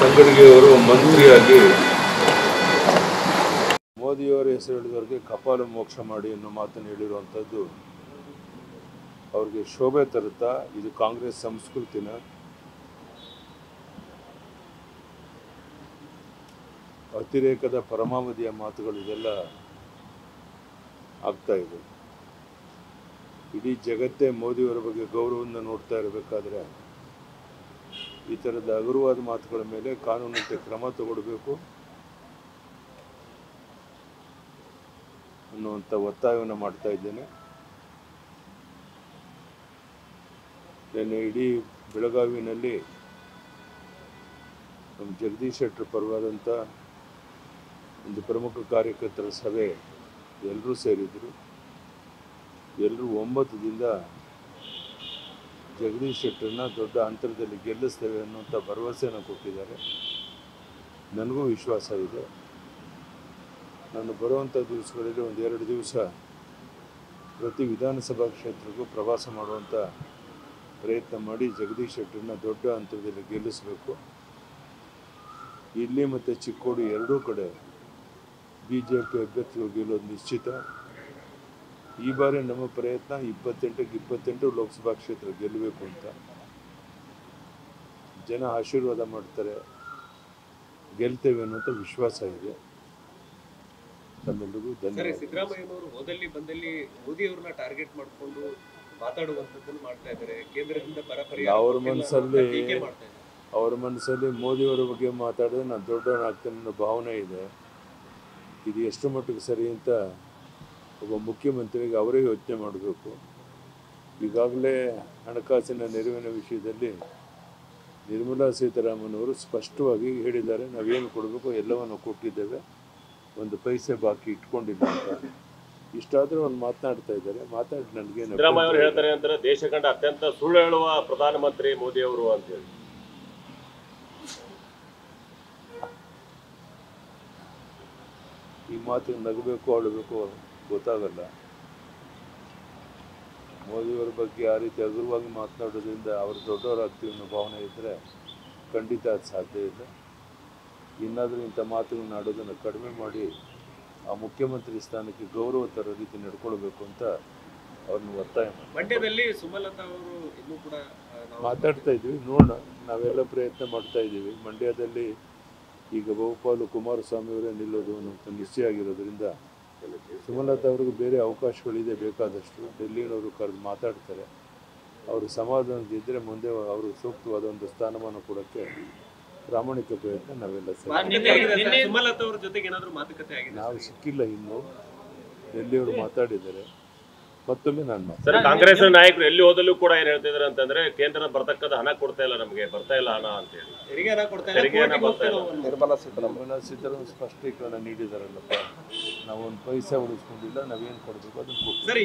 ತಂಗಡಿಗೆ ಅವರು ಮಂತ್ರಿಯಾಗಿ ಮೋದಿಯವರ ಹೆಸರು ಹೇಳಿದವರಿಗೆ ಕಪಾಲ ಮೋಕ್ಷ ಮಾಡಿ ಅನ್ನೋ ಮಾತನ್ನು ಹೇಳಿರುವಂಥದ್ದು ಅವ್ರಿಗೆ ಶೋಭೆ ತರುತ್ತಾ? ಇದು ಕಾಂಗ್ರೆಸ್ ಸಂಸ್ಕೃತಿನ? ಅತಿರೇಕದ ಪರಮಾವಧಿಯ ಮಾತುಗಳು ಇದೆಲ್ಲ ಆಗ್ತಾ ಇದೆ. ಇಡೀ ಜಗತ್ತೇ ಮೋದಿಯವರ ಬಗ್ಗೆ ಗೌರವದಿಂದ ನೋಡ್ತಾ ಇರಬೇಕಾದ್ರೆ ಈ ಥರದ ಹಗುರವಾದ ಮಾತುಗಳ ಮೇಲೆ ಕಾನೂನಿನಂತೆ ಕ್ರಮ ತಗೊಳ್ಬೇಕು ಅನ್ನುವಂಥ ಒತ್ತಾಯವನ್ನು ಮಾಡ್ತಾ ಇದ್ದೇನೆ. ನಿನ್ನೆ ಇಡೀ ಬೆಳಗಾವಿನಲ್ಲಿ ನಮ್ಮ ಜಗದೀಶ್ ಶೆಟ್ಟರ್ ಪರವಾದಂಥ ಒಂದು ಪ್ರಮುಖ ಕಾರ್ಯಕರ್ತರ ಸಭೆ ಎಲ್ಲರೂ ಸೇರಿದರು. ಎಲ್ಲರೂ ಒಮ್ಮತದಿಂದ ಜಗದೀಶ್ ಶೆಟ್ಟರ್ನ ದೊಡ್ಡ ಅಂತರದಲ್ಲಿ ಗೆಲ್ಲಿಸ್ತೇವೆ ಅನ್ನುವಂಥ ಭರವಸೆಯನ್ನು ಕೊಟ್ಟಿದ್ದಾರೆ. ನನಗೂ ವಿಶ್ವಾಸ ಇದೆ. ನಾನು ಬರುವಂಥ ದಿವಸಗಳಲ್ಲಿ ಒಂದೆರಡು ದಿವಸ ಪ್ರತಿ ವಿಧಾನಸಭಾ ಕ್ಷೇತ್ರಕ್ಕೂ ಪ್ರವಾಸ ಮಾಡುವಂಥ ಪ್ರಯತ್ನ ಮಾಡಿ ಜಗದೀಶ್ ಶೆಟ್ಟರ್ನ ದೊಡ್ಡ ಅಂತರದಲ್ಲಿ ಗೆಲ್ಲಿಸಬೇಕು. ಇಲ್ಲಿ ಮತ್ತು ಚಿಕ್ಕೋಡಿ ಎರಡೂ ಕಡೆ BJP ಅಭ್ಯರ್ಥಿಗಳು ಗೆಲ್ಲೋದು ನಿಶ್ಚಿತ. ಈ ಬಾರಿ ನಮ್ಮ ಪ್ರಯತ್ನ 28ಕ್ಕೆ 28 ಲೋಕಸಭಾ ಕ್ಷೇತ್ರ ಗೆಲ್ಲಬೇಕು ಅಂತ. ಜನ ಆಶೀರ್ವಾದ ಮಾಡ್ತಾರೆ, ಗೆಲ್ತೇವೆ ಅನ್ನೋಂಥ ವಿಶ್ವಾಸ ಇದೆ. ತಮ್ಮೆಲ್ಲರಿಗೂ ಧನ್ಯವಾದ. ಸಿದ್ದರಾಮಯ್ಯನವರು ಹೋದಲ್ಲಿ ಬಂದಲ್ಲಿ ಮೋದಿ ಅವ್ರನ್ನ ಟಾರ್ಗೆಟ್ ಮಾಡಿಕೊಂಡು ಮಾತಾಡುವಂಥದ್ದನ್ನು ಮಾಡ್ತಾ ಇದ್ದಾರೆ. ಕೇಂದ್ರದಿಂದ ಅವ್ರ ಮನಸ್ಸಲ್ಲಿ ಮೋದಿಯವರ ಬಗ್ಗೆ ಮಾತಾಡಿದ್ರೆ ನಾನು ದೊಡ್ಡವನಾಗ್ತೇನೆ ಅನ್ನೋ ಭಾವನೆ ಇದೆ. ಇದು ಎಷ್ಟು ಮಟ್ಟಿಗೆ ಸರಿ ಅಂತ ಒಬ್ಬ ಮುಖ್ಯಮಂತ್ರಿಗೆ ಅವರೇ ಯೋಚನೆ ಮಾಡಬೇಕು. ಈಗಾಗಲೇ ಹಣಕಾಸಿನ ನೆರವಿನ ವಿಷಯದಲ್ಲಿ ನಿರ್ಮಲಾ ಸೀತಾರಾಮನ್ ಅವರು ಸ್ಪಷ್ಟವಾಗಿ ಹೇಳಿದ್ದಾರೆ, ನಾವೇನು ಕೊಡಬೇಕು ಎಲ್ಲವನ್ನು ಕೊಟ್ಟಿದ್ದೇವೆ, ಒಂದು ಪೈಸೆ ಬಾಕಿ ಇಟ್ಕೊಂಡಿಲ್ಲ ಅಂತ. ಇಷ್ಟಾದರೂ ಅವ್ರು ಮಾತನಾಡ್ತಾ ಇದ್ದಾರೆ. ಮಾತಾಡಿ ನನಗೇನು ಸಿದ್ದರಾಮಯ್ಯ ಅವರು ಹೇಳ್ತಾರೆ ಅಂತಾರೆ, ದೇಶ ಕಂಡ ಅತ್ಯಂತ ಸುಳ್ಳು ಹೇಳುವ ಪ್ರಧಾನಮಂತ್ರಿ ಮೋದಿ ಅವರು ಅಂತೇಳಿ. ಈ ಮಾತಿಗೆ ನಗಬೇಕು ಅಳಬೇಕು ಗೊತ್ತಾಗಲ್ಲ. ಮೋದಿಯವರ ಬಗ್ಗೆ ಆ ರೀತಿ ಹಗುರವಾಗಿ ಮಾತನಾಡೋದ್ರಿಂದ ಅವರು ದೊಡ್ಡವರಾಗ್ತೀವಿ ಅನ್ನೋ ಭಾವನೆ ಇದ್ದರೆ ಖಂಡಿತ ಅದು ಸಾಧ್ಯ ಇದೆ. ಇನ್ನಾದರೂ ಇಂಥ ಮಾತುಗಳನ್ನ ಆಡೋದನ್ನು ಕಡಿಮೆ ಮಾಡಿ ಆ ಮುಖ್ಯಮಂತ್ರಿ ಸ್ಥಾನಕ್ಕೆ ಗೌರವ ತರೋ ರೀತಿ ನಡ್ಕೊಳ್ಬೇಕು ಅಂತ ಅವ್ರನ್ನ ಒತ್ತಾಯ ಮಾಡಿ. ಮಂಡ್ಯದಲ್ಲಿ ಸುಮಲತಾ ಅವರು ಇನ್ನೂ ಕೂಡ ಮಾತಾಡ್ತಾ ಇದ್ವಿ, ನೋಡೋಣ. ನಾವೆಲ್ಲ ಪ್ರಯತ್ನ ಮಾಡ್ತಾ ಇದ್ದೀವಿ. ಮಂಡ್ಯದಲ್ಲಿ ಈಗ ಬಹುಪಾಲು ಕುಮಾರಸ್ವಾಮಿ ಅವರೇ ನಿಲ್ಲೋದು ಅನ್ನೋಂಥ ನಿಶ್ಚಯ ಆಗಿರೋದ್ರಿಂದ ಸುಮಲತಾ ಅವ್ರಿಗೂ ಬೇರೆ ಅವಕಾಶಗಳಿದೆ ಬೇಕಾದಷ್ಟು. ಡೆಲ್ಲಿನವರು ಕರೆದು ಮಾತಾಡ್ತಾರೆ. ಅವರು ಸಮಾಧಾನದಿದ್ದರೆ ಮುಂದೆ ಅವರು ಸೂಕ್ತವಾದ ಒಂದು ಸ್ಥಾನಮಾನ ಕೊಡೋಕ್ಕೆ ಪ್ರಾಮಾಣಿಕ ಪ್ರಯತ್ನ ನಾವೆಲ್ಲ ಸುಮಲತಾ ಅವ್ರ ಜೊತೆಗೆ ಏನಾದರೂ ಮಾತುಕತೆ ಆಗಿದೆ? ನಾವು ಸಿಕ್ಕಿಲ್ಲ ಇನ್ನೂ. ಡೆಲ್ಲಿಯವರು ಮಾತಾಡಿದ್ದಾರೆ. ಮತ್ತೊಮ್ಮೆ ನಾನು ಸರ್, ಕಾಂಗ್ರೆಸ್ ನಾಯಕರು ಎಲ್ಲಿ ಹೋದಲ್ಲೂ ಕೂಡ ಏನ್ ಹೇಳ್ತಿದ್ದಾರೆ ಅಂತಂದ್ರೆ, ಕೇಂದ್ರ ಬರ್ತಕ್ಕಂಥ ಹಣ ಕೊಡ್ತಾ ಇಲ್ಲ, ನಮಗೆ ಬರ್ತಾ ಇಲ್ಲ ಹಣ ಅಂತ ಹೇಳಿ. ನಿರ್ಮಲಾ ಸೀತಾರಾಮನ್ ಸ್ಪಷ್ಟೀಕರಣ ನೀಡಿದಾರಲ್ಲಪ್ಪ, ನಾವೊಂದು ಪೈಸೆ ಉಳಿಸ್ಕೊಂಡಿಲ್ಲ, ನಾವೇನು ಕೊಡಬೇಕು ಅದನ್ನು ಕೊಡ್ತೀವಿ.